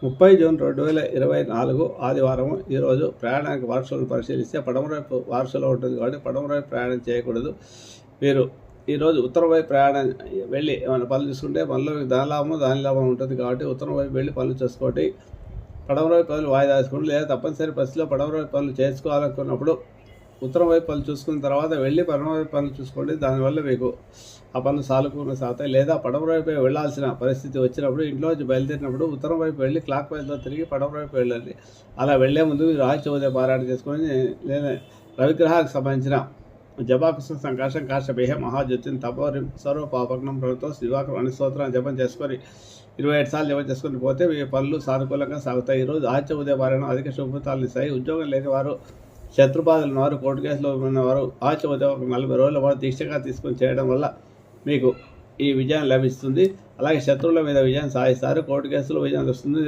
30 June 2024 ఆదివారం. ఈరోజు ప్రయాణానికి వారసులను పరిశీలిస్తే పడమర వైపు వారసులో ఉంటుంది కాబట్టి పడమర వైపు ప్రయాణం చేయకూడదు. మీరు ఈరోజు ఉత్తరం వైపు ప్రయాణం వెళ్ళి ఏమైనా పనులు చూసుకుంటే మనలో దాని లాభం ఉంటుంది కాబట్టి ఉత్తరం వైపు వెళ్ళి పనులు చేసుకోండి. పడమర వైపు పనులు వాయిదా వేసుకోండి. లేదా తప్పనిసరి పరిస్థితిలో పడమర వైపు పనులు చేసుకోవాలనుకున్నప్పుడు ఉత్తరం వైపు పనులు చూసుకున్న తర్వాత వెళ్ళి పడమర వైపు పనులు చూసుకోండి. దానివల్ల మీకు ఆ పనులు సాగుతాయి. లేదా పడమర వైపు వెళ్ళాల్సిన పరిస్థితి వచ్చినప్పుడు ఇంట్లోంచి బయలుదేరినప్పుడు ఉత్తరం వైపు వెళ్ళి క్లాక్ వైపుతో తిరిగి పడమర వైపు వెళ్ళండి. అలా వెళ్లే ముందు మీరు ఆదిత్య ఉదయ పారాయణ చేసుకొని లేదా రవిగ్రహానికి సంబంధించిన జపాకృష్ణ సంకాశం కాశభేహ మహాజ్యోతిని తపోరిం సర్వ పాపగ్నం ప్రభుత్వం దివాకరం అన్ని స్తోత్రాన్ని జపం చేసుకొని 27 సార్లు జపం చేసుకొని పోతే మీ పనులు సానుకూలంగా సాగుతాయి. ఈరోజు ఆదిత్య ఉదయ పారాయణ అధిక శుభఫలితాలను ఇస్తాయి. ఉద్యోగం లేని వారు, శత్రుబాధలు ఉన్నవారు, కోర్టు కేసులో ఉన్నవారు ఆదిత్య ఉదయం 40 రోజుల పాటు దీక్షగా తీసుకొని చేయడం వల్ల మీకు ఈ విజయం లభిస్తుంది. అలాగే శత్రువుల మీద విజయం సాధిస్తారు. కోర్టు కేసులో విజయం వస్తుంది.